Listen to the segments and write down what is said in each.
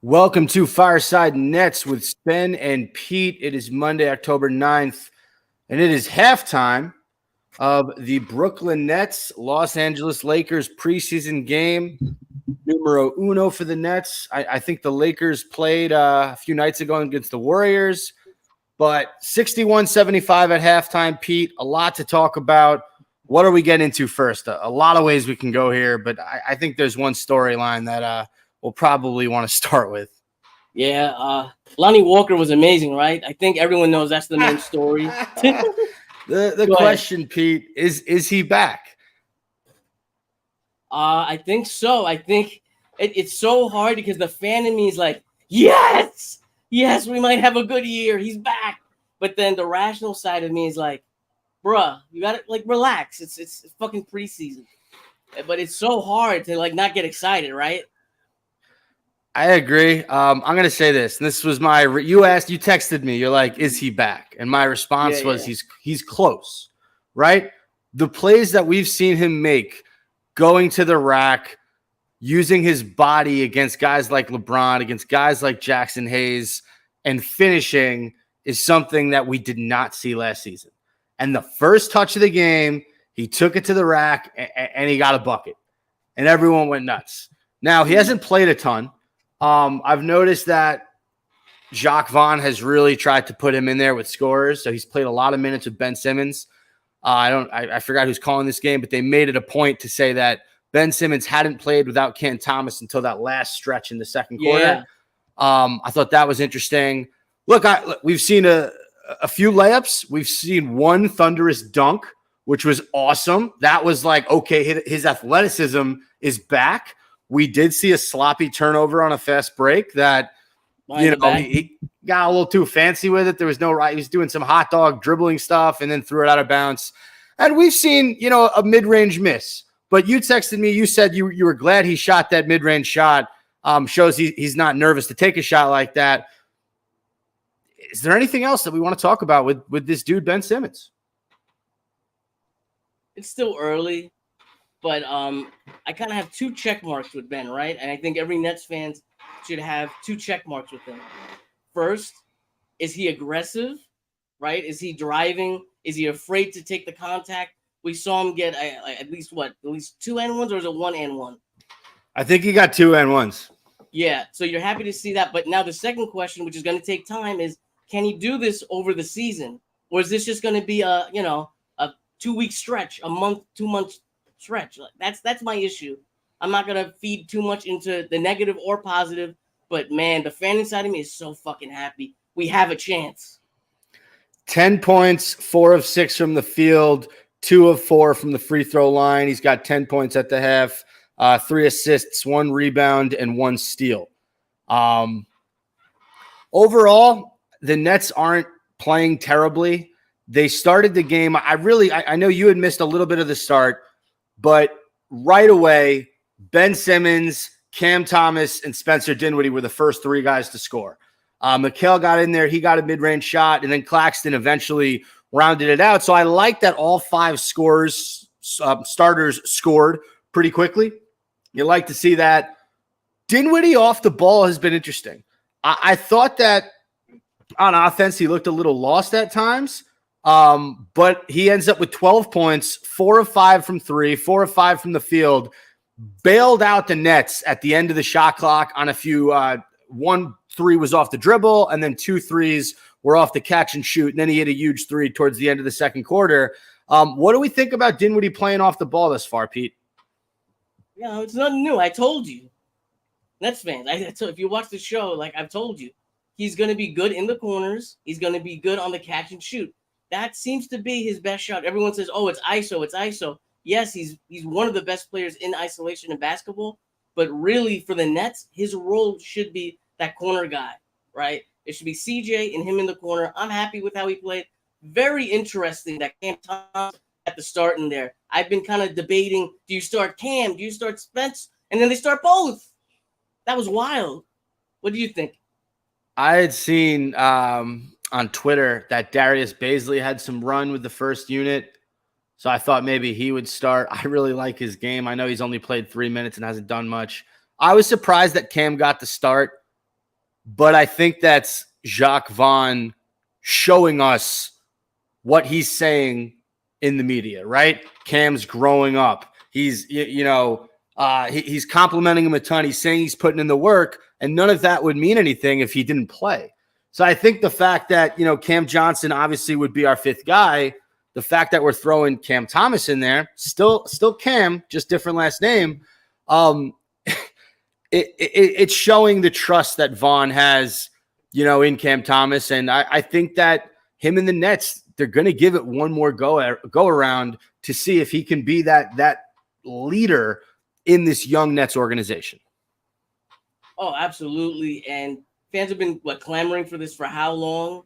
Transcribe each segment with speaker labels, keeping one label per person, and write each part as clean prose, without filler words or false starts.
Speaker 1: Welcome to Fireside Nets with Spen and Pete. It is Monday, October 9th, and it is halftime of the Brooklyn Nets, Los Angeles Lakers preseason game, numero uno for the Nets. I think the Lakers played a few nights ago against the Warriors, but 61-75 at halftime, Pete. A lot to talk about. What are we getting into first? A lot of ways we can go here, but I think there's one storyline that we'll probably want to start with.
Speaker 2: Yeah, Lonnie Walker was amazing, right? I think everyone knows that's the main story.
Speaker 1: The question, Pete, is he back?
Speaker 2: I think so. I think it's so hard because the fan in me is like, yes, we might have a good year. He's back. But then the rational side of me is like, bruh, you got to relax. It's fucking preseason. But it's so hard to not get excited, right?
Speaker 1: I agree. I'm going to say this. And this was you texted me. You're like, is he back? And my response was he's close, right? The plays that we've seen him make, going to the rack, using his body against guys like LeBron, against guys like Jackson Hayes, and finishing is something that we did not see last season. And the first touch of the game, he took it to the rack and he got a bucket. And everyone went nuts. Now, he hasn't played a ton. I've noticed that Jacques Vaughn has really tried to put him in there with scorers. So he's played a lot of minutes with Ben Simmons. I forgot who's calling this game, but they made it a point to say that Ben Simmons hadn't played without Cam Thomas until that last stretch in the second quarter. I thought that was interesting. Look, we've seen a few layups. We've seen one thunderous dunk, which was awesome. That was like, okay, his athleticism is back. We did see a sloppy turnover on a fast break that, he got a little too fancy with it. There was no right. He was doing some hot dog dribbling stuff and then threw it out of bounds. And we've seen, a mid-range miss. But you texted me. You said you were glad he shot that mid-range shot. Shows he's not nervous to take a shot like that. Is there anything else that we want to talk about with this dude, Ben Simmons?
Speaker 2: It's still early. But I kind of have two check marks with Ben, right? And I think every Nets fan should have two check marks with him. First, is he aggressive, right? Is he driving? Is he afraid to take the contact? We saw him get at least two and-ones, or is it one and one?
Speaker 1: I think he got two and-ones.
Speaker 2: Yeah, so you're happy to see that. But now the second question, which is going to take time, is can he do this over the season? Or is this just going to be a 2-week stretch, a month, 2 months stretch? That's my issue. I'm not gonna feed too much into the negative or positive, but man, the fan inside of me is so fucking happy. We have a chance.
Speaker 1: 10 points, 4 of 6 from the field, 2 of 4 from the free throw line. He's got 10 points at the half, 3 assists, 1 rebound, and 1 steal. Overall, the Nets aren't playing terribly. They started the game. I know you had missed a little bit of the start. But right away, Ben Simmons, Cam Thomas, and Spencer Dinwiddie were the first 3 guys to score. Mikal got in there. He got a mid-range shot, and then Claxton eventually rounded it out. So I like that all 5 starters scored pretty quickly. You like to see that. Dinwiddie off the ball has been interesting. I thought that on offense he looked a little lost at times. But he ends up with 12 points, 4 of 5 from 3, 4 of 5 from the field, bailed out the Nets at the end of the shot clock on a few, 1 3 was off the dribble, and then 2 threes were off the catch and shoot. And then he hit a huge 3 towards the end of the second quarter. What do we think about Dinwiddie playing off the ball this far, Pete?
Speaker 2: Yeah, it's nothing new. I told you. Nets fans, if you watch the show, I've told you, he's going to be good in the corners. He's going to be good on the catch and shoot. That seems to be his best shot. Everyone says, oh, it's ISO. Yes, he's one of the best players in isolation in basketball. But really, for the Nets, his role should be that corner guy, right? It should be CJ and him in the corner. I'm happy with how he played. Very interesting that Cam Thomas at the start in there. I've been kind of debating, do you start Cam? Do you start Spence? And then they start both. That was wild. What do you think?
Speaker 1: I had seen on Twitter that Darius Baisley had some run with the first unit. So I thought maybe he would start. I really like his game. I know he's only played 3 minutes and hasn't done much. I was surprised that Cam got the start. but I think that's Jacques Vaughn showing us what he's saying in the media, right? Cam's growing up. He's, he's complimenting him a ton. He's saying he's putting in the work, and none of that would mean anything if he didn't play. So I think the fact that, Cam Johnson obviously would be our fifth guy, the fact that we're throwing Cam Thomas in there, still Cam, just different last name, it's showing the trust that Vaughn has, in Cam Thomas. And I think that him and the Nets, they're going to give it one more go around to see if he can be that leader in this young Nets organization.
Speaker 2: Oh, absolutely. And fans have been clamoring for this for how long?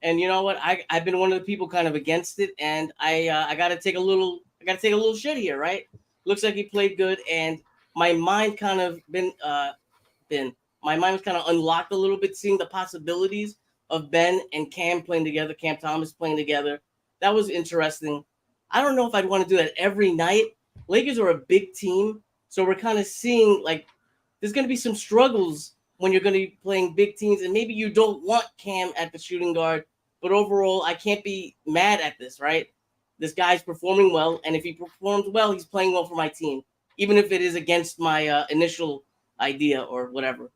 Speaker 2: And you know what? I've been one of the people kind of against it, and I got to take a little shit here, right? Looks like he played good, and my mind kind of my mind was kind of unlocked a little bit, seeing the possibilities of Ben and Cam playing together, Cam Thomas playing together. That was interesting. I don't know if I'd want to do that every night. Lakers are a big team, so we're kind of seeing there's going to be some struggles when you're going to be playing big teams, and maybe you don't want Cam at the shooting guard, but overall, I can't be mad at this, right? This guy's performing well, and if he performs well, he's playing well for my team, even if it is against my initial idea or whatever.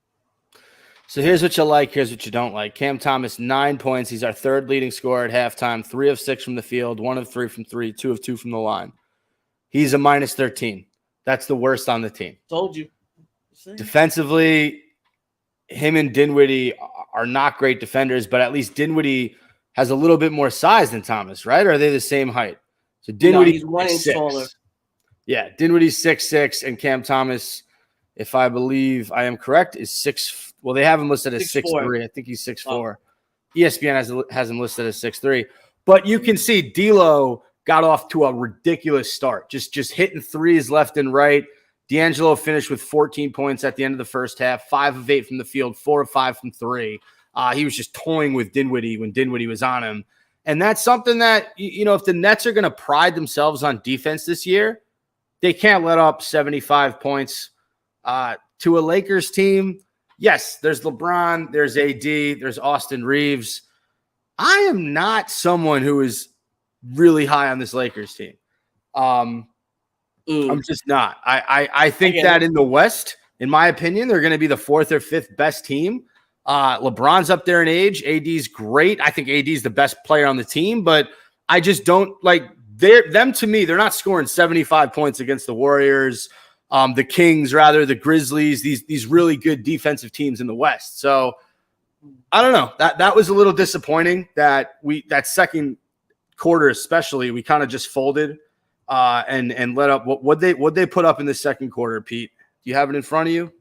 Speaker 1: So here's what you like, here's what you don't like. Cam Thomas, 9 points. He's our third leading scorer at halftime, 3 of 6 from the field, 1 of 3 from 3, 2 of 2 from the line. He's a minus 13. That's the worst on the team.
Speaker 2: Told you.
Speaker 1: Defensively, him and Dinwiddie are not great defenders, but at least Dinwiddie has a little bit more size than Thomas, right? Or are they the same height? So Dinwiddie's
Speaker 2: he's 1 inch taller.
Speaker 1: Yeah, Dinwiddie's 6'6", and Cam Thomas, if I believe I am correct, is 6. Well, they have him listed as 6'3". I think he's 6'4". Oh. ESPN has him listed as 6'3". But you can see D'Lo got off to a ridiculous start, just hitting threes left and right. D'Angelo finished with 14 points at the end of the first half, 5 of 8 from the field, 4 of 5 from 3. He was just toying with Dinwiddie when Dinwiddie was on him. And that's something that, if the Nets are going to pride themselves on defense this year, they can't let up 75 points to a Lakers team. Yes, there's LeBron, there's AD, there's Austin Reeves. I am not someone who is really high on this Lakers team. I'm just not. I think that in the West, in my opinion, they're going to be the 4th or 5th best team. LeBron's up there in age. AD's great. I think AD's the best player on the team, but I just don't like them. To me, they're not scoring 75 points against the Warriors, the Kings, rather, the Grizzlies, these really good defensive teams in the West. So I don't know. That was a little disappointing that second quarter, especially, we kind of just folded and let up. What they put up in the second quarter, Pete? Do you have it in front of you?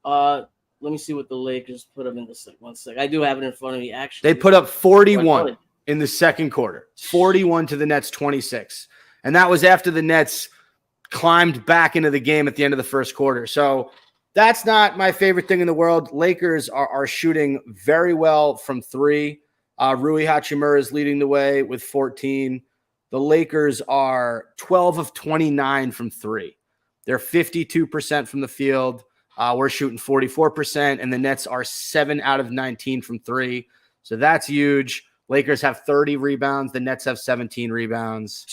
Speaker 2: Let me see what the Lakers put up in the second. 1 second. I do have it in front of me, actually.
Speaker 1: They put up 41 in the second quarter, 41 to the Nets 26. And that was after the Nets climbed back into the game at the end of the first quarter. So that's not my favorite thing in the world. Lakers are shooting very well from 3. Rui Hachimura is leading the way with 14. The Lakers are 12 of 29 from 3. They're 52% from the field. We're shooting 44%, and the Nets are 7 out of 19 from 3. So that's huge. Lakers have 30 rebounds. The Nets have 17 rebounds.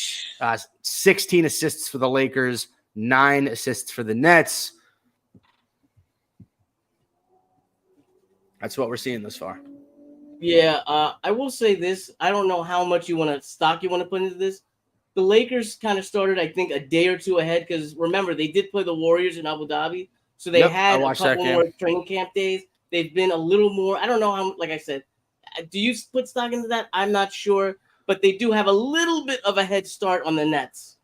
Speaker 1: 16 assists for the Lakers, 9 assists for the Nets. That's what we're seeing thus far.
Speaker 2: Yeah, I will say this. I don't know how much you want to put into this. The Lakers kind of started, I think, a day or two ahead because, remember, they did play the Warriors in Abu Dhabi. So they had a couple more training camp days. They've been a little more, I don't know how, like I said, do you put stock into that? I'm not sure, but they do have a little bit of a head start on the Nets.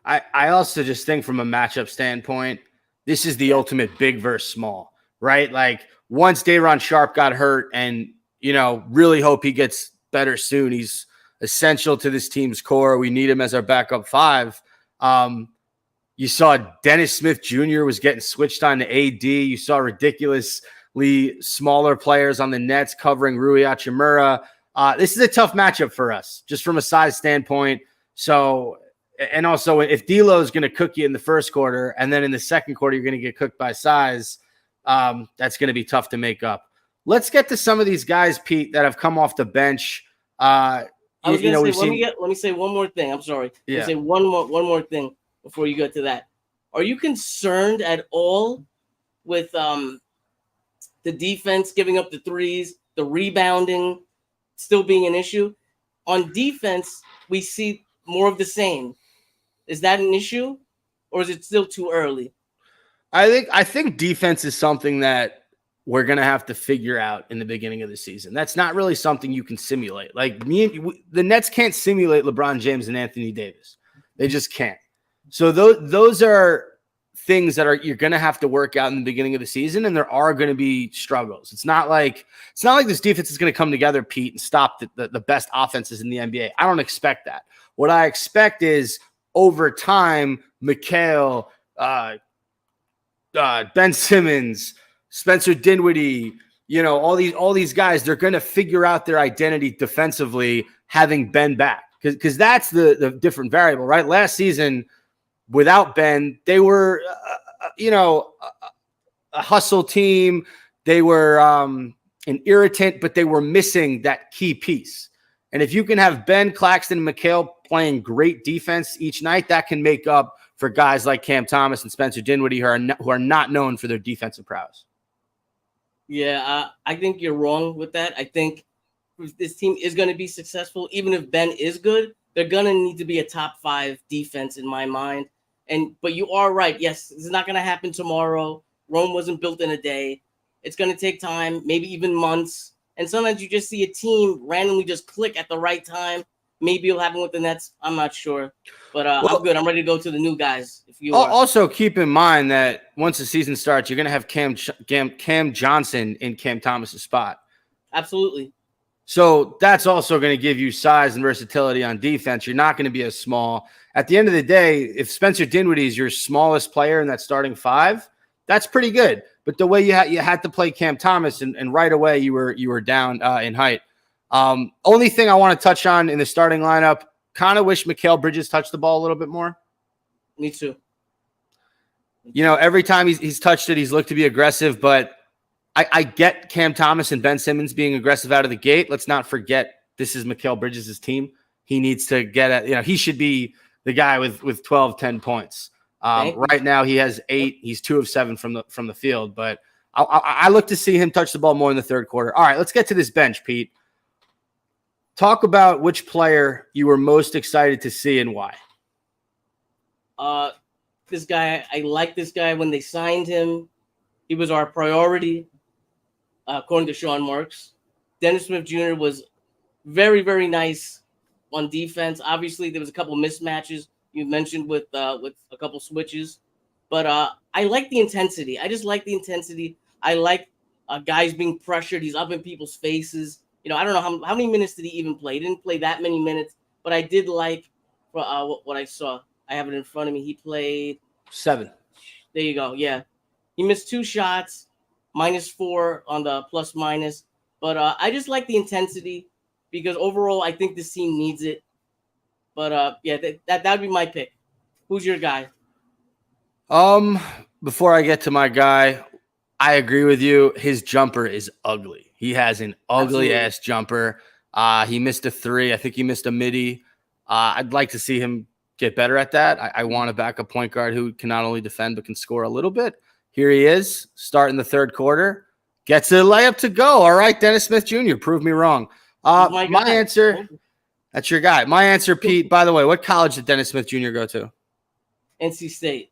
Speaker 1: I also just think from a matchup standpoint, this is the ultimate big versus small, right? Like once Day'Ron Sharpe got hurt and, really hope he gets better soon. He's essential to this team's core. We need him as our backup 5. You saw Dennis Smith Jr. was getting switched on to AD. You saw ridiculously smaller players on the Nets covering Rui Hachimura. This is a tough matchup for us, just from a size standpoint. So, and also if D'Lo is going to cook you in the first quarter, and then in the second quarter you're going to get cooked by size, that's going to be tough to make up. let's get to some of these guys, Pete, that have come off the bench.
Speaker 2: I was
Speaker 1: you know,
Speaker 2: gonna say, let me say one more thing. I'm sorry.
Speaker 1: Yeah.
Speaker 2: Let me say one more thing before you get to that. Are you concerned at all with the defense giving up the threes, the rebounding still being an issue? On defense, we see more of the same. Is that an issue, or is it still too early?
Speaker 1: I think defense is something that we're going to have to figure out in the beginning of the season. That's not really something you can simulate. Like the Nets can't simulate LeBron James and Anthony Davis. They just can't. So those are things that you're going to have to work out in the beginning of the season, and there are going to be struggles. It's not like this defense is going to come together, Pete, and stop the best offenses in the NBA. I don't expect that. What I expect is over time, Mikal, Ben Simmons, Spencer Dinwiddie, all these guys, they're going to figure out their identity defensively having Ben back, because that's the different variable, right? Last season, without Ben, they were, a hustle team. They were an irritant, but they were missing that key piece. And if you can have Ben, Claxton, and Mikal playing great defense each night, that can make up for guys like Cam Thomas and Spencer Dinwiddie who are not known for their defensive prowess.
Speaker 2: Yeah, I think you're wrong with that. I think if this team is going to be successful, even if Ben is good, they're going to need to be a top 5 defense in my mind. But you are right. Yes, this is not going to happen tomorrow. Rome wasn't built in a day. It's going to take time, maybe even months. And sometimes you just see a team randomly just click at the right time. Maybe it'll happen with the Nets. I'm not sure. But I'm good. I'm ready to go to the new guys. If you are.
Speaker 1: Also, keep in mind that once the season starts, you're going to have Cam Johnson in Cam Thomas's spot.
Speaker 2: Absolutely.
Speaker 1: So that's also going to give you size and versatility on defense. You're not going to be as small. At the end of the day, if Spencer Dinwiddie is your smallest player in that starting 5, that's pretty good. But the way you had to play Cam Thomas, and right away you were down in height. Only thing I want to touch on in the starting lineup, kind of wish Mikal Bridges touched the ball a little bit more.
Speaker 2: Me too.
Speaker 1: Every time he's touched it, he's looked to be aggressive, but I get Cam Thomas and Ben Simmons being aggressive out of the gate. Let's not forget this is Mikal Bridges' team. He needs to get at, he should be the guy with 12, 10 points. Right now he has 8. He's 2 of 7 from the field, but I look to see him touch the ball more in the third quarter. All right, let's get to this bench, Pete. Talk about which player you were most excited to see and why.
Speaker 2: This guy, I like this guy when they signed him. He was our priority, according to Sean Marks. Dennis Smith Jr. was very, very nice on defense. Obviously, there was a couple mismatches you mentioned with a couple switches. But I like the intensity. I just like the intensity. I like guys being pressured. He's up in people's faces. I don't know how many minutes did he even play. He didn't play that many minutes, but I did like what I saw. I have it in front of me. He played
Speaker 1: 7.
Speaker 2: There you go. Yeah. He missed 2 shots, -4 on the plus minus. But I just like the intensity because overall I think this team needs it. But yeah, that'd be my pick. Who's your guy?
Speaker 1: Before I get to my guy, I agree with you. His jumper is ugly. He has an ugly ass jumper. He missed a 3. I think he missed a midi. I'd like to see him get better at that. I want a backup point guard who can not only defend but can score a little bit. Here he is, starting the third quarter. Gets a layup to go. All right, Dennis Smith Jr., prove me wrong. My answer, that's your guy. My answer, Pete, by the way, what college did Dennis Smith Jr. go to?
Speaker 2: NC State.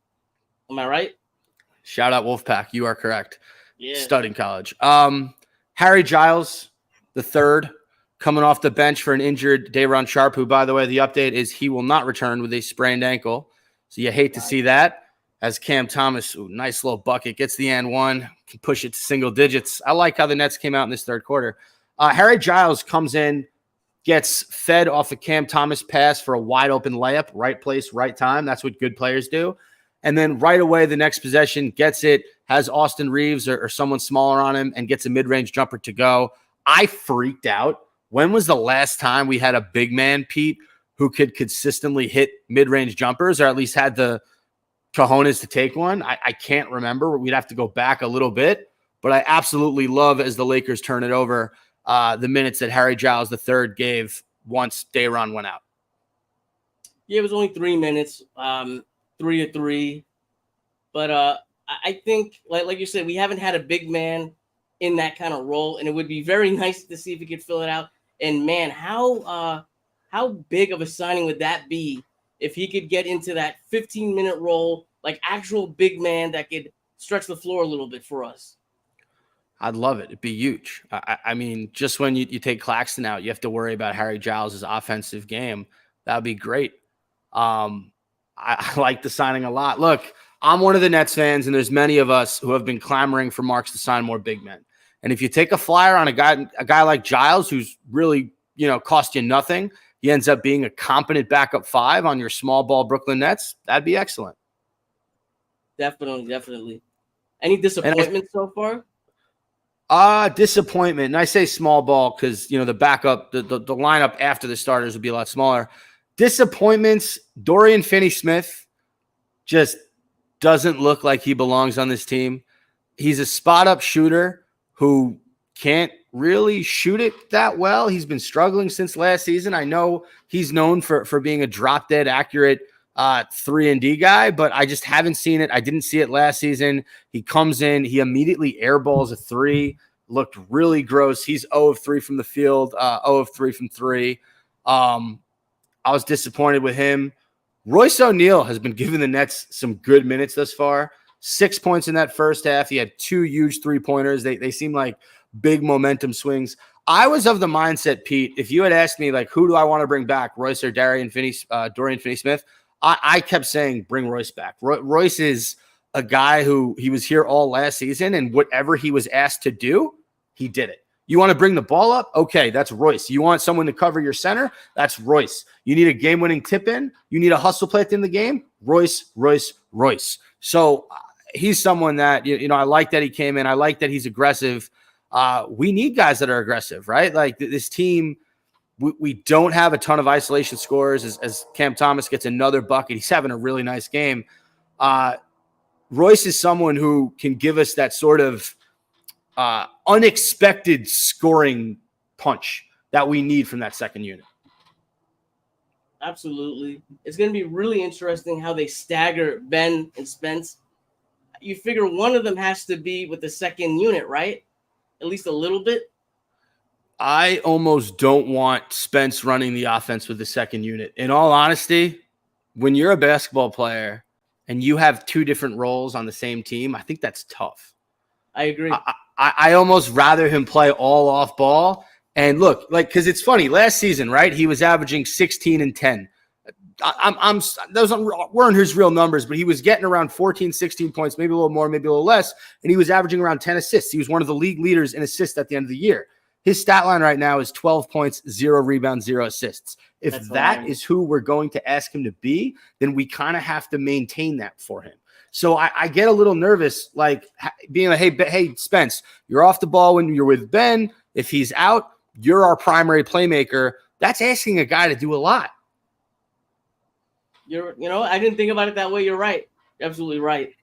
Speaker 2: Am I right?
Speaker 1: Shout out Wolfpack. You are correct.
Speaker 2: Yeah.
Speaker 1: Studying college. Harry Giles, the third, coming off the bench for an injured Day'Ron Sharpe, who, by the way, the update is he will not return with a sprained ankle. So you hate to see that. As Cam Thomas, nice little bucket, gets the and 1, can push it to single digits. I like how the Nets came out in this third quarter. Harry Giles comes in, gets fed off a Cam Thomas pass for a wide open layup, right place, right time. That's what good players do. And then right away, the next possession, gets it, has Austin Reeves or someone smaller on him, and gets a mid-range jumper to go. I freaked out. When was the last time we had a big man, Pete, who could consistently hit mid-range jumpers, or at least had the cojones to take one? I can't remember. We'd have to go back a little bit. but I absolutely love as the Lakers turn it over the minutes that Harry Giles III gave once Day'Ron went out.
Speaker 2: Yeah, it was only 3 minutes, 3-3. But I think, like you said, we haven't had a big man in that kind of role, and it would be very nice to see if he could fill it out. And man, how big of a signing would that be if he could get into that 15-minute role, like actual big man that could stretch the floor a little bit for us?
Speaker 1: I'd love it. It'd be huge. I mean, just when you take Claxton out, you have to worry about Harry Giles' offensive game. That would be great. I like the signing a lot. Look, I'm one of the Nets fans, and there's many of us who have been clamoring for Marks to sign more big men. And if you take a flyer on a guy like Giles, who's really, cost you nothing, he ends up being a competent backup 5 on your small ball Brooklyn Nets, that'd be excellent.
Speaker 2: Definitely. Any disappointment so far?
Speaker 1: Disappointment. And I say small ball because, the backup, the lineup after the starters would be a lot smaller. Disappointments, Dorian Finney-Smith just doesn't look like he belongs on this team. He's a spot-up shooter who can't really shoot it that well. He's been struggling since last season. I know he's known for being a drop-dead accurate 3-and-D guy, but I just haven't seen it. I didn't see it last season. He comes in, he immediately airballs a 3, looked really gross. He's 0 of 3 from the field, 0 of 3 from 3. I was disappointed with him. Royce O'Neal has been giving the Nets some good minutes thus far. 6 points in that first half. He had 2 huge 3-pointers. They seem like big momentum swings. I was of the mindset, Pete, if you had asked me, like, who do I want to bring back, Royce or Dorian Finney-Smith, I kept saying bring Royce back. Royce is a guy who he was here all last season, and whatever he was asked to do, he did it. You want to bring the ball up? Okay, that's Royce. You want someone to cover your center? That's Royce. You need a game-winning tip-in? You need a hustle play at the end of the game? Royce. So he's someone that, I like that he came in. I like that he's aggressive. We need guys that are aggressive, right? Like this team, we don't have a ton of isolation scorers as Cam Thomas gets another bucket. He's having a really nice game. Royce is someone who can give us that sort of unexpected scoring punch that we need from that second unit.
Speaker 2: Absolutely. It's going to be really interesting how they stagger Ben and Spence. You figure one of them has to be with the second unit, right? At least a little bit.
Speaker 1: I almost don't want Spence running the offense with the second unit. In all honesty, when you're a basketball player and you have 2 different roles on the same team, I think that's tough.
Speaker 2: I agree.
Speaker 1: I almost rather him play all off ball. And look, because it's funny, last season, right? He was averaging 16 and 10. Those weren't his real numbers, but he was getting around 14, 16 points, maybe a little more, maybe a little less. And he was averaging around 10 assists. He was one of the league leaders in assists at the end of the year. His stat line right now is 12 points, 0 rebounds, 0 assists. If that is who we're going to ask him to be, then we kind of have to maintain that for him. So I get a little nervous, like being like, hey, Spence, you're off the ball when you're with Ben. If he's out, you're our primary playmaker. That's asking a guy to do a lot.
Speaker 2: I didn't think about it that way. You're right. You're absolutely right.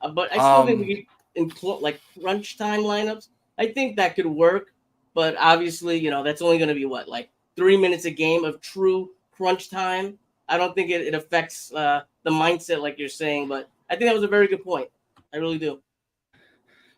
Speaker 2: But I still think we could, like crunch time lineups. I think that could work. But obviously, that's only going to be what, like 3 minutes a game of true crunch time. I don't think it affects the mindset like you're saying, but I think that was a very good point. I really do.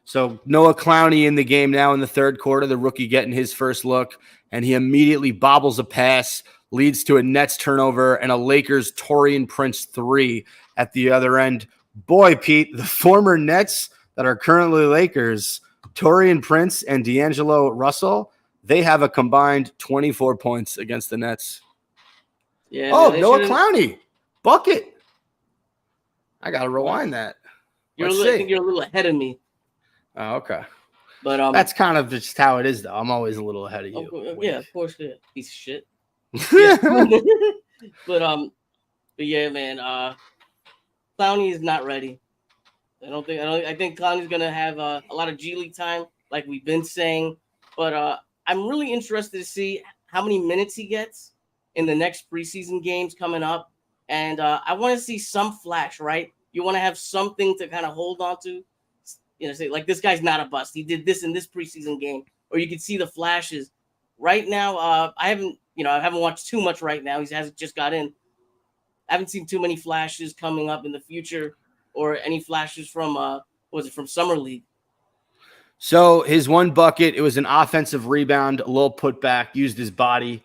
Speaker 1: So Noah Clowney in the game now in the third quarter, the rookie getting his first look, and he immediately bobbles a pass, leads to a Nets turnover and a Lakers Taurean Prince 3 at the other end. Boy, Pete, the former Nets that are currently Lakers, Taurean Prince and D'Angelo Russell, they have a combined 24 points against the Nets.
Speaker 2: Yeah.
Speaker 1: Noah Clowney, bucket. I got to rewind that.
Speaker 2: I think you're a little ahead of me.
Speaker 1: Oh, okay.
Speaker 2: But
Speaker 1: that's kind of just how it is, though. I'm always a little ahead of you.
Speaker 2: Yeah, of course. Yeah. Piece of shit. Yeah. but yeah, man. Clowney is not ready. I think Clowney's gonna have a lot of G League time, like we've been saying. But I'm really interested to see how many minutes he gets in the next preseason games coming up, and I want to see some flash. Right, you want to have something to kind of hold on to. say like this guy's not a bust. He did this in this preseason game, or you can see the flashes. Right now, I haven't watched too much right now. He hasn't just got in. I haven't seen too many flashes coming up in the future, or any flashes from from Summer League.
Speaker 1: So his one bucket, it was an offensive rebound, a little putback, used his body.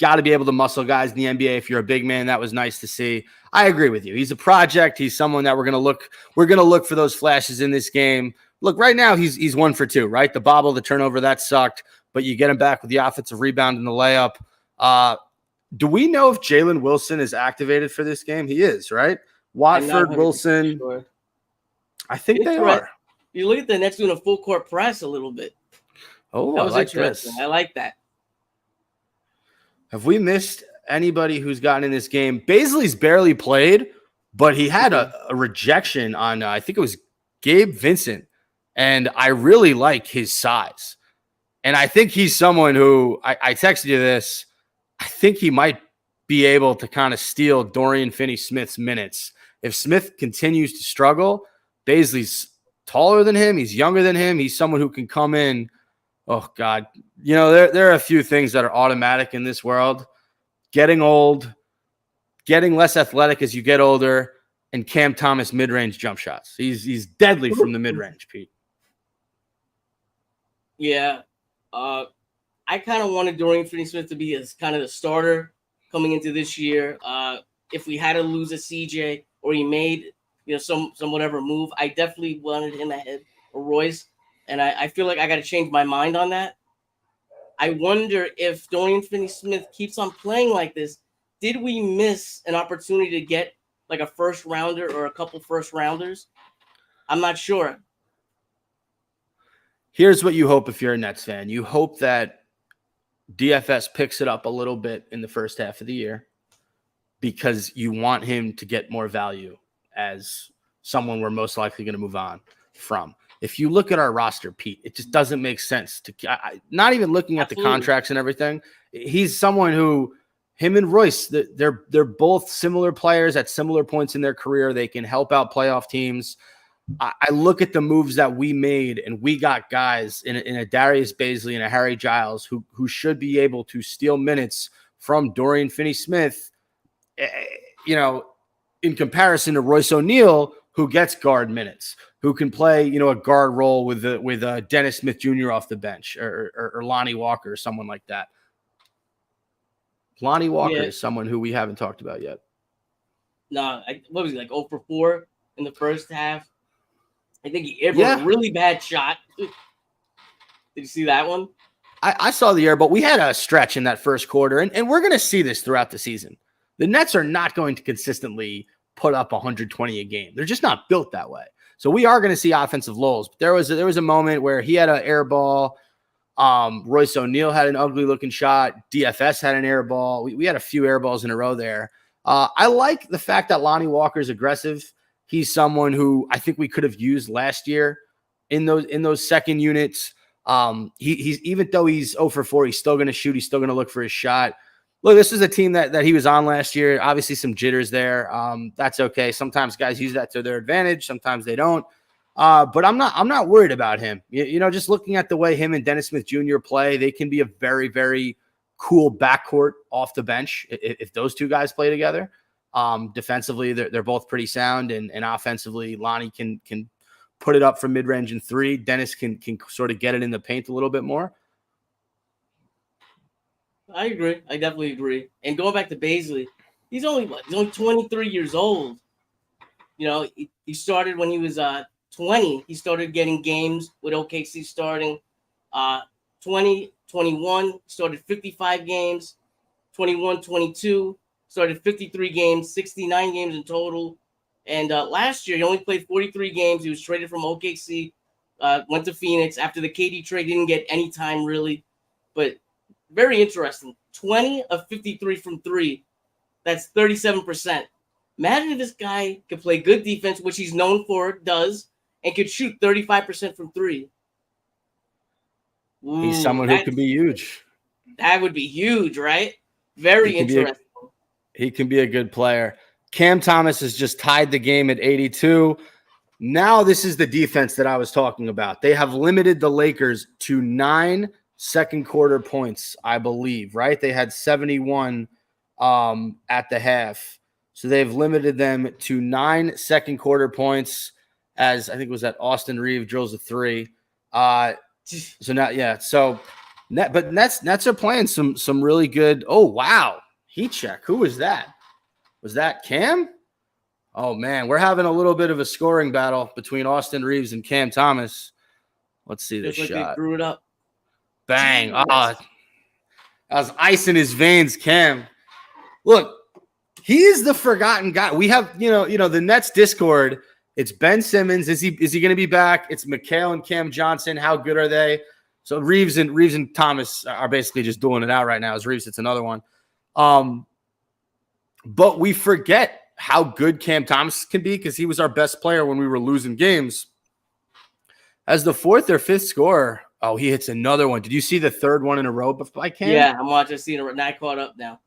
Speaker 1: Got to be able to muscle guys in the NBA if you're a big man. That was nice to see. I agree with you. He's a project. He's someone that we're going to look for those flashes in this game. Look, right now he's 1 for 2, right? The bobble, the turnover, that sucked, but you get him back with the offensive rebound and the layup. Do we know if Jalen Wilson is activated for this game? He is, right? Watford, Wilson.
Speaker 2: Sure.
Speaker 1: I think they are.
Speaker 2: You look at the Nets doing a full court press a little bit.
Speaker 1: Oh,
Speaker 2: that was
Speaker 1: I like
Speaker 2: interesting.
Speaker 1: this.
Speaker 2: I like that.
Speaker 1: Have we missed anybody who's gotten in this game? Baisley's barely played, but he had a rejection on, I think it was Gabe Vincent, and I really like his size. And I think he's someone who, I texted you this, I think he might be able to kind of steal Dorian Finney-Smith's minutes. If Smith continues to struggle, Baisley's taller than him. He's younger than him. He's someone who can come in. Oh, God. There are a few things that are automatic in this world. Getting old, getting less athletic as you get older, and Cam Thomas mid-range jump shots. He's deadly from the mid-range, Pete.
Speaker 2: Yeah. I kind of wanted Dorian Finney-Smith to be as kind of the starter coming into this year. If we had to lose a CJ or he made some whatever move, I definitely wanted him ahead of Royce. And I feel like I got to change my mind on that. I wonder if Dorian Finney-Smith keeps on playing like this, did we miss an opportunity to get like a first rounder or a couple first rounders? I'm not sure.
Speaker 1: Here's what you hope if you're a Nets fan. You hope that DFS picks it up a little bit in the first half of the year because you want him to get more value as someone we're most likely going to move on from. If you look at our roster, Pete, it just doesn't make sense to not even looking at the contracts and everything. He's someone who, him and Royce, they're both similar players at similar points in their career. They can help out playoff teams. I look at the moves that we made, and we got guys in a Darius Baisley and a Harry Giles who should be able to steal minutes from Dorian Finney-Smith, in comparison to Royce O'Neal, who gets guard minutes, who can play, a guard role with Dennis Smith Jr. off the bench or Lonnie Walker or someone like that. Lonnie Walker is someone who we haven't talked about yet.
Speaker 2: No, what was he, like 0 for 4 in the first half? I think he airballed a really bad shot. Did you see that one?
Speaker 1: I saw the airball. We had a stretch in that first quarter, and we're going to see this throughout the season. The Nets are not going to consistently put up 120 a game. They're just not built that way. So we are going to see offensive lulls. But there was a moment where he had an air ball. Royce O'Neal had an ugly looking shot. DFS had an air ball. We had a few air balls in a row there. I like the fact that Lonnie Walker is aggressive. He's someone who I think we could have used last year in those second units. He's even though he's 0 for 4, he's still going to shoot. He's still going to look for his shot. Look, this is a team that he was on last year. Obviously, some jitters there. That's okay. Sometimes guys use that to their advantage. Sometimes they don't. But I'm not worried about him. Just looking at the way him and Dennis Smith Jr. play, they can be a very, very cool backcourt off the bench if those two guys play together. Defensively, they're both pretty sound, and offensively, Lonnie can put it up from mid-range and 3. Dennis can sort of get it in the paint a little bit more.
Speaker 2: I agree. I definitely agree. And going back to Baisley, he's only 23 years old. He started when he was 20. He started getting games with OKC starting 20, 21, started 55 games, 21, 22, started 53 games, 69 games in total. And last year, he only played 43 games. He was traded from OKC, went to Phoenix. After the KD trade, didn't get any time really. But very interesting. 20 of 53 from 3. That's 37%. Imagine if this guy could play good defense, which he's known for, does, and could shoot 35% from 3. Ooh,
Speaker 1: he's someone who could be huge.
Speaker 2: That would be huge, right? Very interesting.
Speaker 1: He can be a good player. Cam Thomas has just tied the game at 82. Now this is the defense that I was talking about. They have limited the Lakers to 9 second quarter points, I believe, right? They had 71 at the half. So they've limited them to 9 second quarter points, as I think it was that Austin Reeves drills a 3. So now, yeah. So, but Nets are playing some really good. Oh, wow. Heat check. Who was that? Was that Cam? Oh, man, we're having a little bit of a scoring battle between Austin Reeves and Cam Thomas. Let's see this
Speaker 2: Just like
Speaker 1: shot.
Speaker 2: they threw it up.
Speaker 1: Bang. I was ice in his veins, Cam. Look, he is the forgotten guy. We have, the Nets Discord. It's Ben Simmons. Is he going to be back? It's Mikal and Cam Johnson. How good are they? So Reeves and Thomas are basically just doing it out right now. As Reeves hits another one. But we forget how good Cam Thomas can be because he was our best player when we were losing games. As the 4th or 5th scorer, he hits another one. Did you see the 3rd one in a row by Cam?
Speaker 2: Yeah, I'm watching seeing it. Now I caught up now.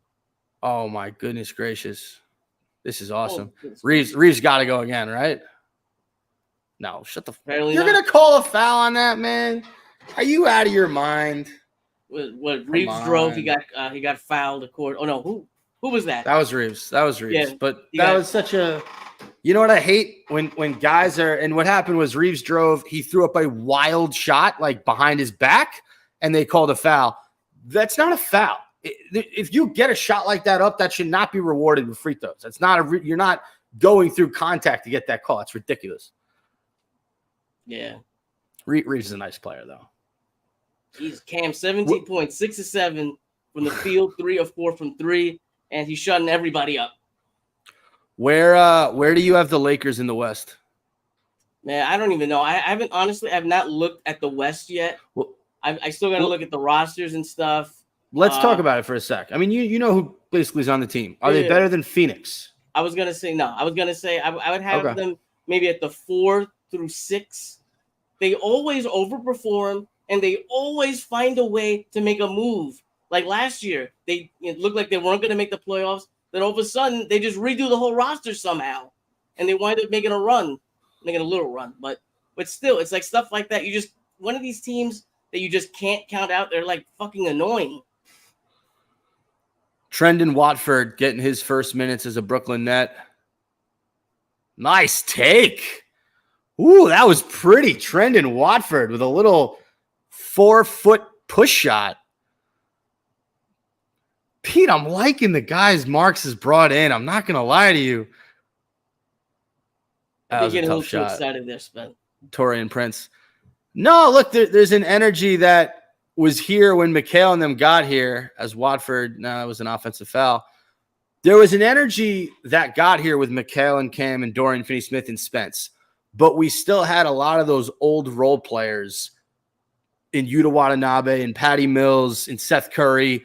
Speaker 1: Oh, my goodness gracious. This is awesome. Reeves got to go again, right? No, shut the fuck up. You're going to call a foul on that, man? Are you out of your mind?
Speaker 2: What Reeves drove, he got fouled. Oh, no, who was that?
Speaker 1: That was Reeves.
Speaker 2: Yeah,
Speaker 1: but that was such a – you know what I hate? When guys are – and what happened was Reeves drove. He threw up a wild shot, like, behind his back, and they called a foul. That's not a foul. If you get a shot like that up, that should not be rewarded with free throws. That's not you're not going through contact to get that call. It's ridiculous.
Speaker 2: Yeah.
Speaker 1: Reeves is a nice player, though.
Speaker 2: He's Cam, 17 points, 6 of 7 from the field, 3 of 4 from 3, and he's shutting everybody up.
Speaker 1: Where do you have the Lakers in the West?
Speaker 2: Man, I don't even know. I have not looked at the West yet. Well, I still got to look at the rosters and stuff.
Speaker 1: Let's talk about it for a sec. I mean, you know who basically is on the team. Are they better than Phoenix?
Speaker 2: I was gonna say no. I was gonna say I would have them maybe at the 4 through 6. They always overperform and they always find a way to make a move. Like last year, it looked like they weren't gonna make the playoffs. Then all of a sudden, they just redo the whole roster somehow, and they wind up making a little run. But still, it's like stuff like that. You just one of these teams that you just can't count out. They're like fucking annoying.
Speaker 1: Trendon Watford getting his first minutes as a Brooklyn Net. Nice take. Ooh, that was pretty. Trendon Watford with a little 4-foot push shot. Pete, I'm liking the guys Marks has brought in. I'm not going to lie to you. That was a tough shot.
Speaker 2: Too excited there, Spen.
Speaker 1: Torian Prince. No, look, there's an energy that was here when Mikal and them got here as Watford. No, it was an offensive foul. There was an energy that got here with Mikal and Cam and Dorian Finney-Smith and Spence. But we still had a lot of those old role players in Yuta Watanabe and Patty Mills and Seth Curry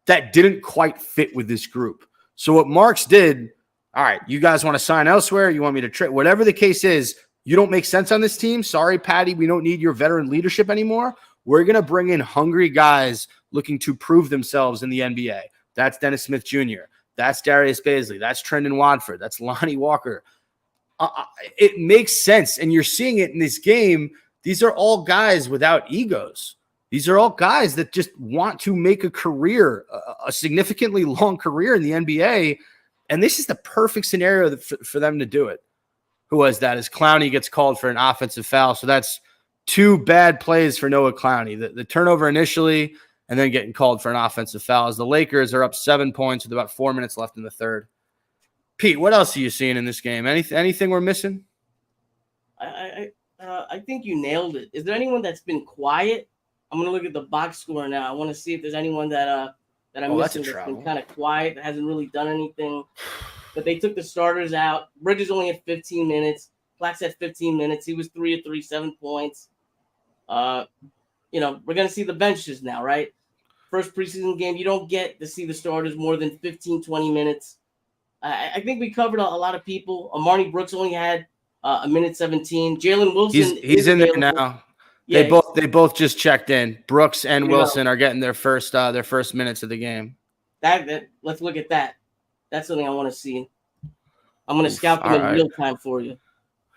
Speaker 1: that didn't quite fit with this group. So what Marks did, all right, you guys want to sign elsewhere? You want me to trade? Whatever the case is, you don't make sense on this team. Sorry, Patty, we don't need your veteran leadership anymore. We're going to bring in hungry guys looking to prove themselves in the NBA. That's Dennis Smith Jr. That's Darius Bazley. That's Trendon Watford. That's Lonnie Walker. It makes sense, and you're seeing it in this game. These are all guys without egos. These are all guys that just want to make a career, a significantly long career in the NBA, and this is the perfect scenario for them to do it. Who was that? As Clowney gets called for an offensive foul, so that's 2 bad plays for Noah Clowney. The turnover initially and then getting called for an offensive foul as the Lakers are up 7 points with about 4 minutes left in the third. Pete, what else are you seeing in this game? Anything we're missing?
Speaker 2: I think you nailed it. Is there anyone that's been quiet? I'm going to look at the box score now. I want to see if there's anyone that I'm missing that's been kind of quiet, that hasn't really done anything. But they took the starters out. Bridges only had 15 minutes. Plax had 15 minutes. He was 3 of 3, 7 points. We're going to see the benches now, right? First preseason game, you don't get to see the starters more than 15, 20 minutes. I think we covered a lot of people. Marnie Brooks only had a minute 17. Jalen Wilson,
Speaker 1: he's in there now. Yeah, they both just checked in. Brooks and Wilson are getting their first minutes of the game.
Speaker 2: Let's look at that. That's something I want to see. I'm going to scout them in real time for you.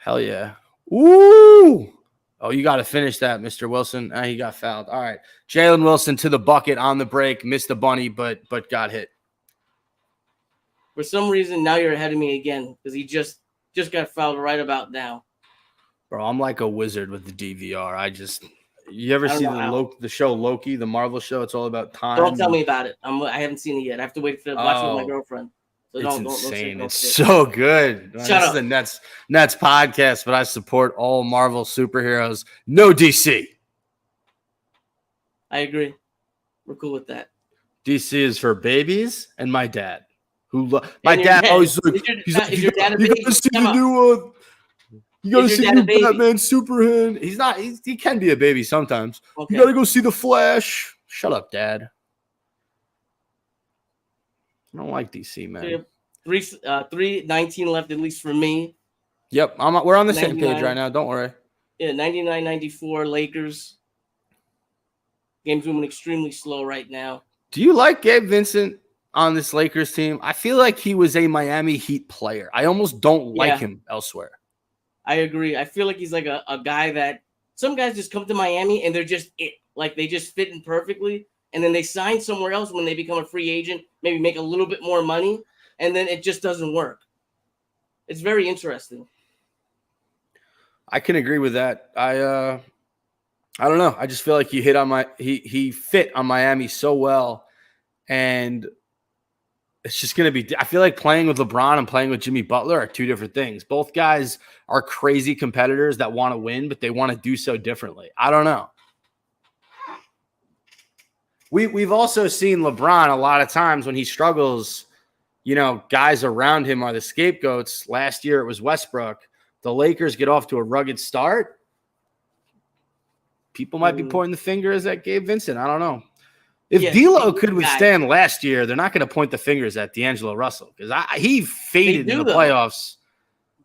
Speaker 1: Hell yeah. Ooh. Oh, you got to finish that, Mr. Wilson. He got fouled. All right. Jalen Wilson to the bucket on the break. Missed the bunny, but got hit.
Speaker 2: For some reason, now you're ahead of me again because he just got fouled right about now.
Speaker 1: Bro, I'm like a wizard with the DVR. You ever see the show Loki, the Marvel show? It's all about time.
Speaker 2: Don't tell me about it. I haven't seen it yet. I have to wait to watch it with my girlfriend. So
Speaker 1: it's insane. It's so good.
Speaker 2: Shut up.
Speaker 1: This is the Nets podcast, but I support all Marvel superheroes. No DC.
Speaker 2: I agree. We're cool with that.
Speaker 1: DC is for babies and my dad. My dad always like,
Speaker 2: is your dad a baby?
Speaker 1: You gotta see the new you gotta see the new Batman Superman. He's not. He can be a baby sometimes. Okay. You gotta go see the Flash. Shut up, Dad. I don't like DC, man.
Speaker 2: 3:19 left, at least for me.
Speaker 1: Yep, we're on the same page right now. Don't worry.
Speaker 2: Yeah, 99-94 Lakers. Game's moving extremely slow right now.
Speaker 1: Do you like Gabe Vincent on this Lakers team? I feel like he was a Miami Heat player. I almost don't like him elsewhere.
Speaker 2: I agree. I feel like he's like a guy that some guys just come to Miami and they're just it. Like they just fit in perfectly. And then they sign somewhere else when they become a free agent, maybe make a little bit more money. And then it just doesn't work. It's very interesting.
Speaker 1: I can agree with that. I don't know. I just feel like he fit on Miami so well. And it's just going to be – I feel like playing with LeBron and playing with Jimmy Butler are two different things. Both guys are crazy competitors that want to win, but they want to do so differently. I don't know. We've also seen LeBron a lot of times when he struggles, guys around him are the scapegoats. Last year it was Westbrook. The Lakers get off to a rugged start. People might be pointing the fingers at Gabe Vincent. I don't know. If D'Lo could withstand last year, they're not going to point the fingers at D'Angelo Russell because he faded in the playoffs.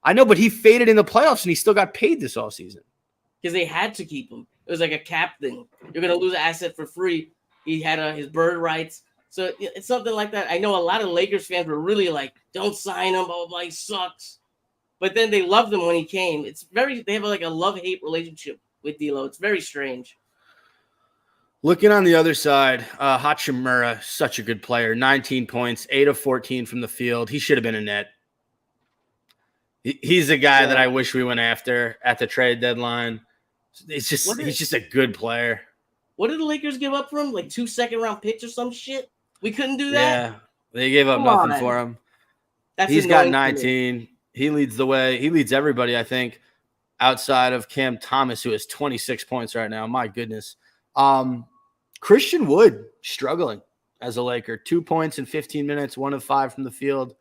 Speaker 1: I know, but he faded in the playoffs and he still got paid this offseason.
Speaker 2: Because they had to keep him. It was like a cap thing. You're going to lose an asset for free. He had his bird rights. So it's something like that. I know a lot of Lakers fans were really like, don't sign him, blah, blah, he sucks. But then they loved him when he came. They have like a love-hate relationship with D'Lo. It's very strange.
Speaker 1: Looking on the other side, Hachimura, such a good player. 19 points, 8 of 14 from the field. He should have been a net. He's a guy that I wish we went after at the trade deadline. He's just a good player.
Speaker 2: What did the Lakers give up for him? Like 2 second-round picks or some shit? We couldn't do that?
Speaker 1: Yeah, they gave up nothing for him. He's got 19. He leads the way. He leads everybody, I think, outside of Cam Thomas, who has 26 points right now. My goodness. Christian Wood struggling as a Laker. 2 points in 15 minutes, 1 of 5 from the field.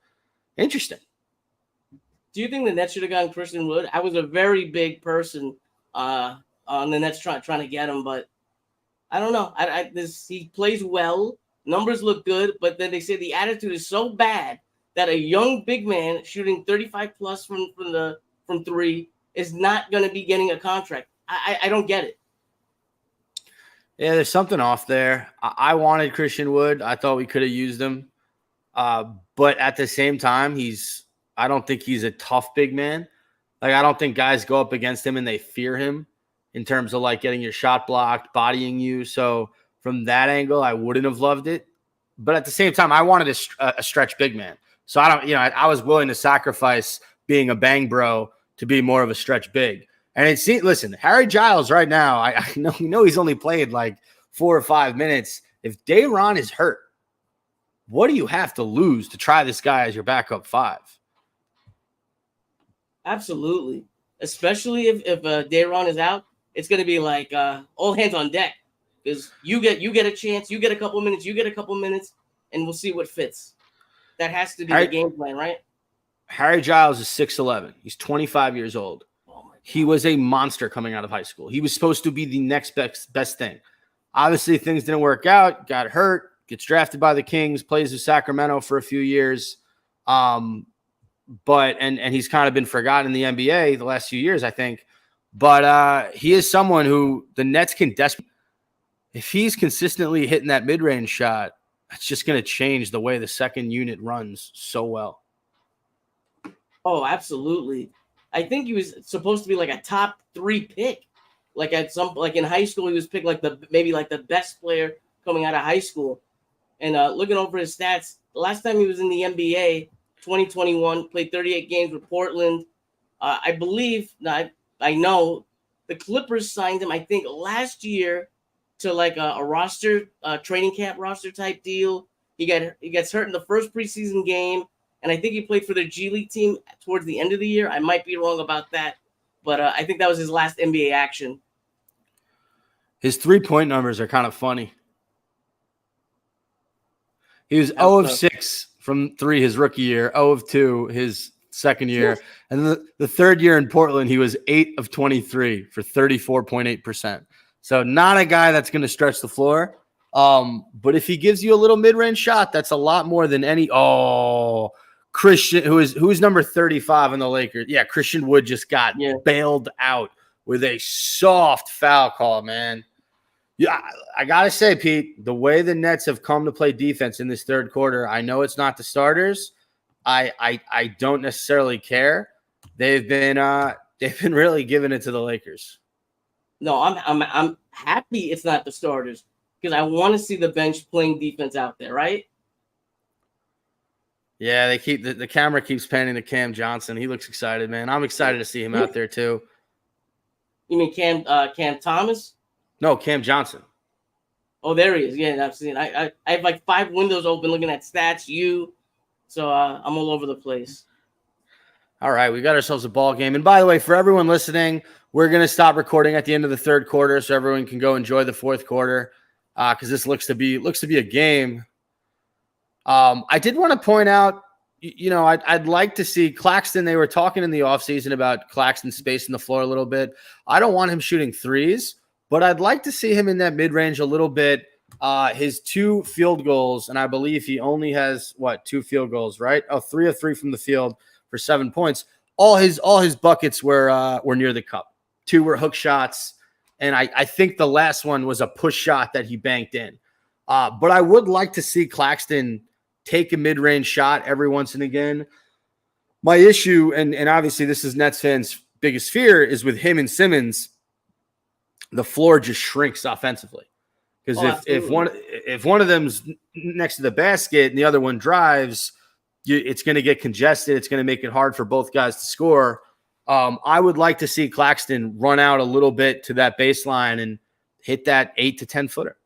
Speaker 1: Interesting.
Speaker 2: Do you think the Nets should have gotten Christian Wood? I was a very big person on the Nets trying to get him, but I don't know. He plays well. Numbers look good, but then they say the attitude is so bad that a young big man shooting 35 plus from three is not going to be getting a contract. I don't get it.
Speaker 1: Yeah, there's something off there. I wanted Christian Wood. I thought we could have used him. But at the same time, I don't think he's a tough big man. Like, I don't think guys go up against him and they fear him in terms of like getting your shot blocked, bodying you. So from that angle, I wouldn't have loved it. But at the same time, I wanted a stretch big man. So I was willing to sacrifice being a bang bro to be more of a stretch big. And listen, Harry Giles right now, I know he's only played like 4 or 5 minutes. If Day'Ron is hurt, what do you have to lose to try this guy as your backup 5?
Speaker 2: Absolutely. Especially if Day'Ron is out, it's going to be like all hands on deck. Because you get a chance, you get a couple minutes, and we'll see what fits. That has to be the game plan, right?
Speaker 1: Harry Giles is 6'11". He's 25 years old. He was a monster coming out of high school. He was supposed to be the next best thing. Obviously, things didn't work out. Got hurt. Gets drafted by the Kings. Plays with Sacramento for a few years. But he's kind of been forgotten in the NBA the last few years, I think. But he is someone who the Nets can desperately. If he's consistently hitting that mid-range shot, it's just going to change the way the second unit runs so well.
Speaker 2: Oh, absolutely. I think he was supposed to be like a top 3 pick. Like in high school, he was picked like maybe the best player coming out of high school. And looking over his stats, the last time he was in the NBA, 2021, played 38 games with Portland. I believe, I know the Clippers signed him, I think, last year to like a roster, training camp roster type deal. He gets hurt in the first preseason game, and I think he played for their G League team towards the end of the year. I might be wrong about that, but I think that was his last NBA action.
Speaker 1: His 3-point numbers are kind of funny. He was 0 of 6 from 3 his rookie year, 0 of 2 his second year. And the third year in Portland, he was 8 of 23 for 34.8%. So not a guy that's going to stretch the floor. But if he gives you a little mid-range shot, that's a lot more than any Christian, who's number 35 in the Lakers. Yeah, Christian Wood just got bailed out with a soft foul call, man. Yeah, I got to say, Pete, the way the Nets have come to play defense in this third quarter, I know it's not the starters. I don't necessarily care. They've been really giving it to the Lakers.
Speaker 2: No, I'm happy it's not the starters because I want to see the bench playing defense out there, right?
Speaker 1: Yeah, they keep the camera keeps panning to Cam Johnson. He looks excited, man. I'm excited to see him out there too.
Speaker 2: You mean Cam Thomas?
Speaker 1: No, Cam Johnson.
Speaker 2: Oh, there he is. Yeah, I've seen. I have like 5 windows open looking at stats. So I'm all over the place.
Speaker 1: All right, we got ourselves a ball game. And by the way, for everyone listening, we're going to stop recording at the end of the third quarter so everyone can go enjoy the fourth quarter because this looks to be a game. I did want to point out, I'd like to see Claxton. They were talking in the offseason about Claxton spacing the floor a little bit. I don't want him shooting threes, but I'd like to see him in that mid-range a little bit. His 2 field goals, and I believe he only has, 2 field goals, right? 3 of 3 from the field for 7 points. All his buckets were near the cup. 2 were hook shots, and I think the last one was a push shot that he banked in. But I would like to see Claxton take a mid-range shot every once and again. My issue, and obviously this is Nets fans' biggest fear, is with him and Simmons, the floor just shrinks offensively. Because if one of them's next to the basket and the other one drives, it's going to get congested. It's going to make it hard for both guys to score. I would like to see Claxton run out a little bit to that baseline and hit that 8 to 10 footer.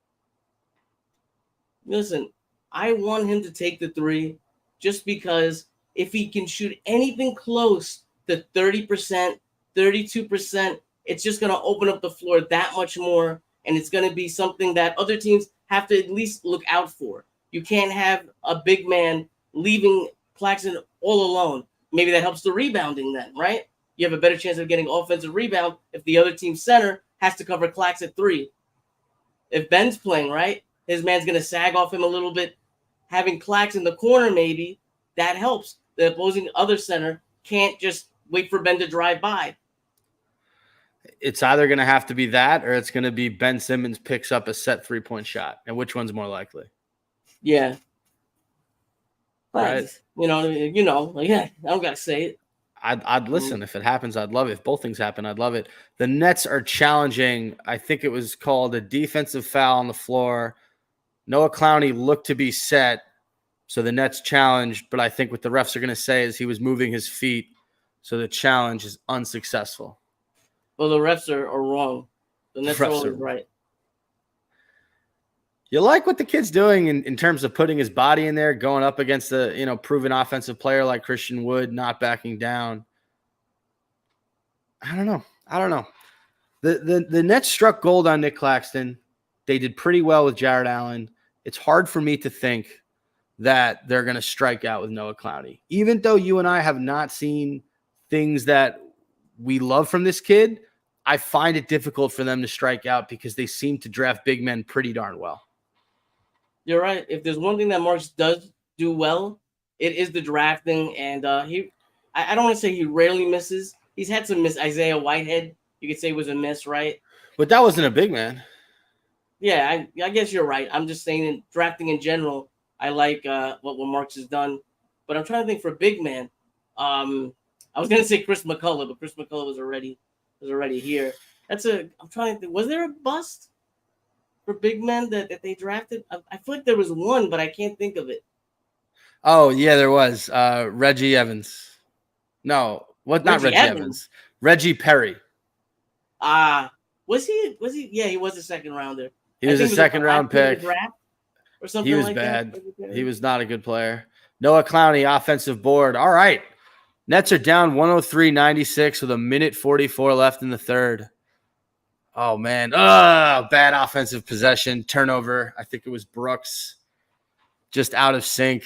Speaker 2: Listen, I want him to take the 3 just because if he can shoot anything close to 30%, 32%, it's just going to open up the floor that much more. And it's going to be something that other teams have to at least look out for. You can't have a big man leaving Claxton all alone. Maybe that helps the rebounding then, right? You have a better chance of getting offensive rebound if the other team's center has to cover Claxton at 3. If Ben's playing, right, his man's going to sag off him a little bit. Having Clax in the corner, maybe, that helps. The opposing other center can't just wait for Ben to drive by.
Speaker 1: It's either going to have to be that or it's going to be Ben Simmons picks up a set 3-point shot. And which one's more likely?
Speaker 2: Yeah. But,
Speaker 1: right.
Speaker 2: I don't got to say it.
Speaker 1: I'd listen. If it happens, I'd love it. If both things happen, I'd love it. The Nets are challenging, I think it was called a defensive foul on the floor. Noah Clowney looked to be set, so the Nets challenged, but I think what the refs are going to say is he was moving his feet, so the challenge is unsuccessful.
Speaker 2: Well, the refs are wrong. The Nets are always right.
Speaker 1: You like what the kid's doing in terms of putting his body in there, going up against a proven offensive player like Christian Wood, not backing down. I don't know. The Nets struck gold on Nick Claxton. They did pretty well with Jared Allen. It's hard for me to think that they're going to strike out with Noah Clowney. Even though you and I have not seen things that we love from this kid, I find it difficult for them to strike out because they seem to draft big men pretty darn well.
Speaker 2: You're right. If there's one thing that Marks does do well, it is the drafting. And I don't want to say he rarely misses. He's had some miss. Isaiah Whitehead, you could say was a miss, right?
Speaker 1: But that wasn't a big man.
Speaker 2: Yeah, I guess you're right. I'm just saying in drafting in general, I like what Marks has done. But I'm trying to think for big man. I was gonna say Chris McCullough, but Chris McCullough was already here. I'm trying to think. Was there a bust for big men that they drafted? I feel like there was one, but I can't think of it.
Speaker 1: Oh yeah, there was Reggie Evans. No, what? Not Reggie Evans. Reggie Perry.
Speaker 2: Was he? Yeah, he was a second rounder.
Speaker 1: He was a second round pick.
Speaker 2: Or something
Speaker 1: he was
Speaker 2: like
Speaker 1: bad.
Speaker 2: That.
Speaker 1: He was not a good player. Noah Clowney, offensive board. All right. Nets are down 103-96 with 1:44 left in the third. Oh, man. Bad offensive possession. Turnover. I think it was Brooks. Just out of sync.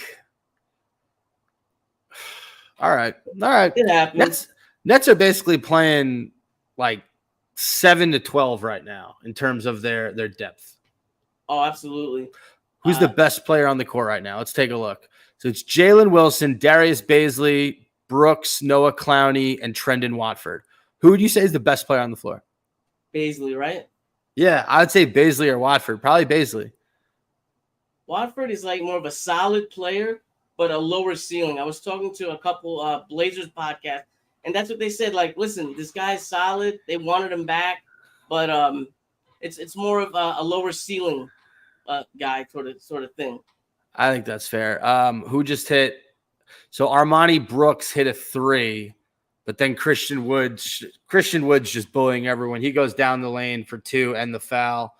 Speaker 1: All right.
Speaker 2: It happens.
Speaker 1: Nets are basically playing like 7-12 right now in terms of their depth.
Speaker 2: Oh, absolutely.
Speaker 1: Who's the best player on the court right now? Let's take a look. So it's Jalen Wilson, Darius Bazley, Brooks, Noah Clowney, and Trendon Watford. Who would you say is the best player on the floor?
Speaker 2: Bazley, right?
Speaker 1: Yeah, I would say Bazley or Watford. Probably Bazley.
Speaker 2: Watford is like more of a solid player, but a lower ceiling. I was talking to a couple Blazers podcasts, and that's what they said. Like, listen, this guy's solid. They wanted him back, but it's more of a lower ceiling guy sort of thing.
Speaker 1: I think that's fair. Who just hit? So Armani Brooks hit a 3, but then Christian Woods just bullying everyone. He goes down the lane for 2 and the foul.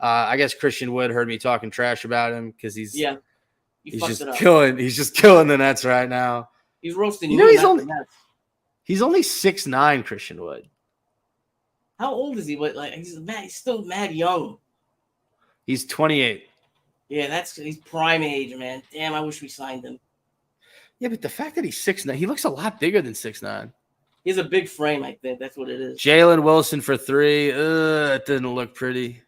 Speaker 1: I guess Christian Wood heard me talking trash about him because he's just killing the Nets right now.
Speaker 2: He's roasting.
Speaker 1: He's only 6'9", Christian Wood.
Speaker 2: How old is he? What, like he's still mad young.
Speaker 1: He's 28.
Speaker 2: Yeah, he's prime age, man. Damn, I wish we signed him.
Speaker 1: Yeah, but the fact that he's 6'9", he looks a lot bigger than 6'9".
Speaker 2: He has a big frame, I think. That's what it is.
Speaker 1: Jalen Wilson for 3. It didn't look pretty.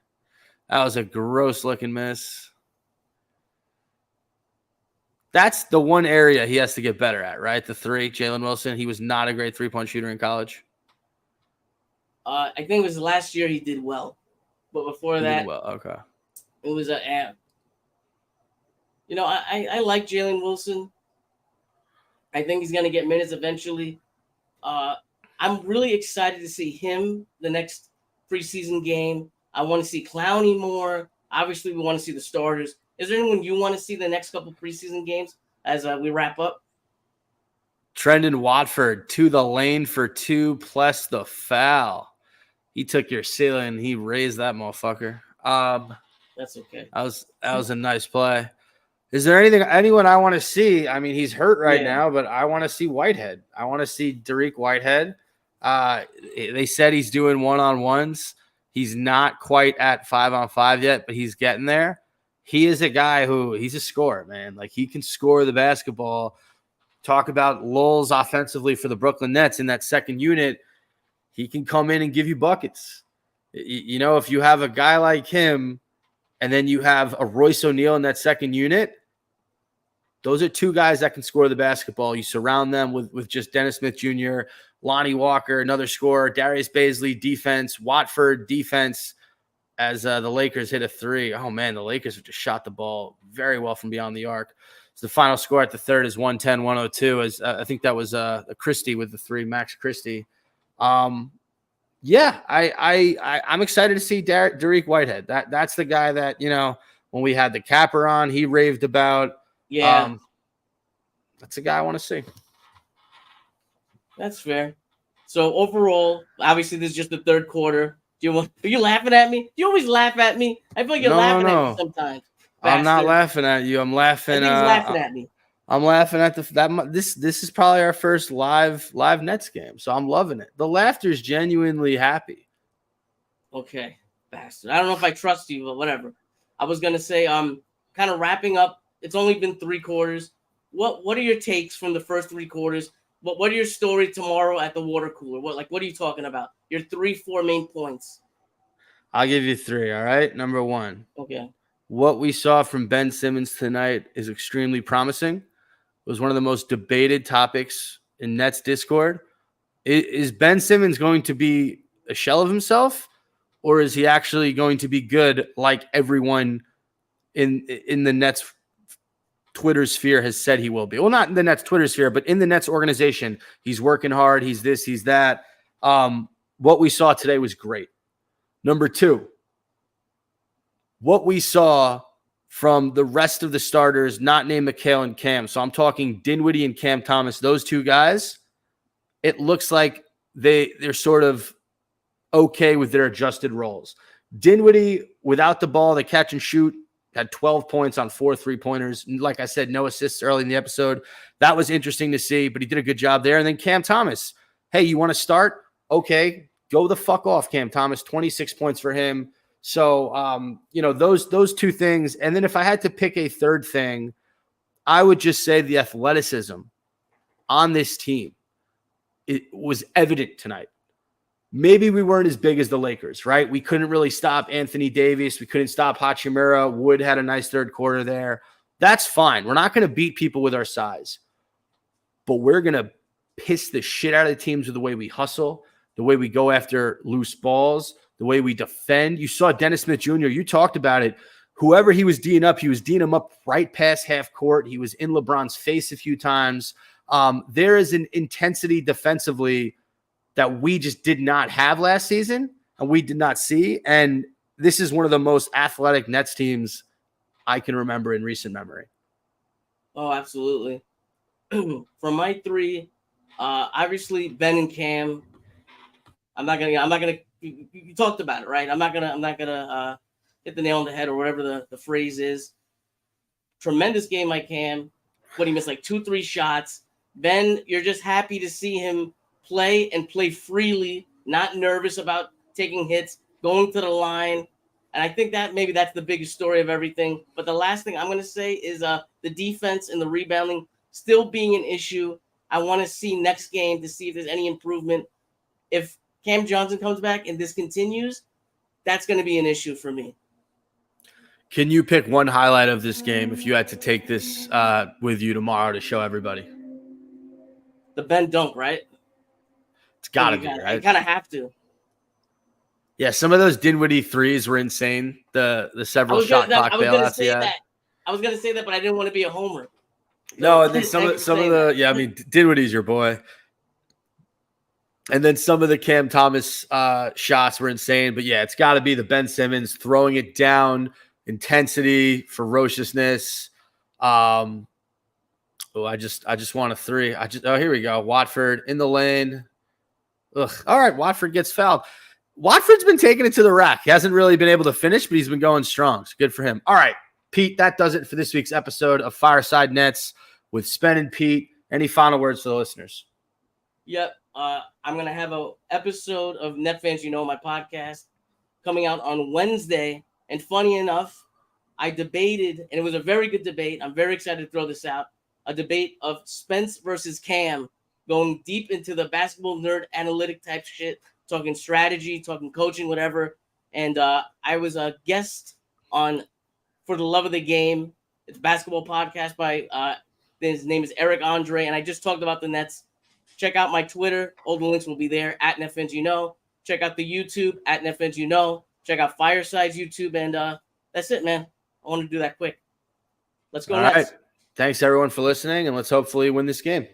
Speaker 1: That was a gross-looking miss. That's the one area he has to get better at, right? The 3, Jalen Wilson. He was not a great three-point shooter in college.
Speaker 2: I think it was last year he did well. But before that,
Speaker 1: okay.
Speaker 2: It was I like Jalen Wilson. I think he's going to get minutes eventually. I'm really excited to see him the next preseason game. I want to see Clowney more. Obviously, we want to see the starters. Is there anyone you want to see the next couple preseason games as we wrap up?
Speaker 1: Trendon Watford to the lane for 2 plus the foul. He took your ceiling. He raised that motherfucker.
Speaker 2: That's okay.
Speaker 1: That was a nice play. Is there anyone I want to see? I mean, he's hurt right now, but I want to see Whitehead. I want to see Derek Whitehead. They said he's doing one-on-ones. He's not quite at 5-on-5 yet, but he's getting there. He is a guy he's a scorer, man. Like, he can score the basketball. Talk about lulls offensively for the Brooklyn Nets in that second unit. He can come in and give you buckets. If you have a guy like him and then you have a Royce O'Neal in that second unit, those are 2 guys that can score the basketball. You surround them with just Dennis Smith Jr., Lonnie Walker, another scorer, Darius Bazley, defense, Watford, defense, as the Lakers hit a 3. Oh, man, the Lakers have just shot the ball very well from beyond the arc. So the final score at the third is 110-102. As I think that was Christie with the 3, Max Christie. I'm excited to see Derek Whitehead. That's the guy that, when we had the capper on, he raved about.
Speaker 2: Yeah.
Speaker 1: That's a guy I want to see.
Speaker 2: That's fair. So overall, obviously this is just the third quarter. Are you laughing at me? You always laugh at me. I feel like you're laughing at me sometimes. Bastard.
Speaker 1: I'm not laughing at you. I'm laughing.
Speaker 2: He's laughing at me.
Speaker 1: I'm laughing at this is probably our first live Nets game, so I'm loving it. The laughter's genuinely happy.
Speaker 2: Okay, bastard. I don't know if I trust you, but whatever. I was gonna say, kind of wrapping up. It's only been 3 quarters. What are your takes from the first 3 quarters? What are your story tomorrow at the water cooler? What are you talking about? Your 3-4 main points.
Speaker 1: I'll give you 3. All right. Number 1.
Speaker 2: Okay.
Speaker 1: What we saw from Ben Simmons tonight is extremely promising. It was one of the most debated topics in Nets Discord. Is Ben Simmons going to be a shell of himself, or is he actually going to be good like everyone in the Nets Twitter sphere has said he will be. Well, not in the Nets Twitter sphere, but in the Nets organization, he's working hard. He's this, he's that. What we saw today was great. Number 2, what we saw from the rest of the starters, not named McHale and Cam. So I'm talking Dinwiddie and Cam Thomas, those 2 guys. It looks like they're sort of okay with their adjusted roles. Dinwiddie, without the ball, the catch and shoot, had 12 points on 4 3-pointers. Like I said, no assists early in the episode. That was interesting to see, but he did a good job there. And then Cam Thomas, hey, you want to start? Okay, go the fuck off, Cam Thomas. 26 points for him. So, those 2 things. And then if I had to pick a third thing, I would just say the athleticism on this team, it was evident tonight. Maybe we weren't as big as the Lakers, right? We couldn't really stop Anthony Davis. We couldn't stop Hachimura. Wood had a nice third quarter there. That's fine. We're not going to beat people with our size. But we're going to piss the shit out of the teams with the way we hustle, the way we go after loose balls, the way we defend. You saw Dennis Smith Jr. You talked about it. Whoever he was D'ing up, he was D'ing him up right past half court. He was in LeBron's face a few times. There is an intensity defensively that we just did not have last season and we did not see. And this is one of the most athletic Nets teams I can remember in recent memory.
Speaker 2: Oh, absolutely. From my 3, obviously Ben and Cam. I'm not gonna. You talked about it, right? I'm not gonna hit the nail on the head or whatever the phrase is. Tremendous game by Cam. What, he missed like 2-3 shots. Ben, you're just happy to see him play and play freely, not nervous about taking hits, going to the line. And I think that maybe that's the biggest story of everything. But the last thing I'm going to say is the defense and the rebounding still being an issue. I want to see next game to see if there's any improvement. If Cam Johnson comes back and this continues, that's going to be an issue for me.
Speaker 1: Can you pick one highlight of this game if you had to take this with you tomorrow to show everybody?
Speaker 2: The Ben dunk, right?
Speaker 1: It's got to be, right?
Speaker 2: You kind of have to.
Speaker 1: Yeah, some of those Dinwiddie threes were insane. The several shot clock bailouts he had.
Speaker 2: I was going to say that, but I didn't want to be a homer.
Speaker 1: No, and then some of the yeah, I mean, Dinwiddie's your boy. And then some of the Cam Thomas shots were insane. But yeah, it's got to be the Ben Simmons throwing it down, intensity, ferociousness. I just want a 3. Here we go. Watford in the lane. Ugh. All right, Watford gets fouled. Watford's been taking it to the rack. He hasn't really been able to finish, but he's been going strong. So good for him. All right, Pete, that does it for this week's episode of Fireside Nets with Spen and Pete. Any final words for the listeners?
Speaker 2: Yep. I'm going to have an episode of Net Fans You Know, my podcast, coming out on Wednesday. And funny enough, I debated, and it was a very good debate. I'm very excited to throw this out. A debate of Spence versus Cam, going deep into the basketball nerd analytic type shit, talking strategy, talking coaching, whatever. And I was a guest on For the Love of the Game. It's a basketball podcast by his name is Eric Andre, and I just talked about the Nets. Check out my Twitter. All the links will be there at NetFans You Know. Check out the YouTube at NetFans You Know. Check out Fireside's YouTube, and that's it, man. I want to do that quick. Let's go Nets.
Speaker 1: All right. Thanks, everyone, for listening, and let's hopefully win this game.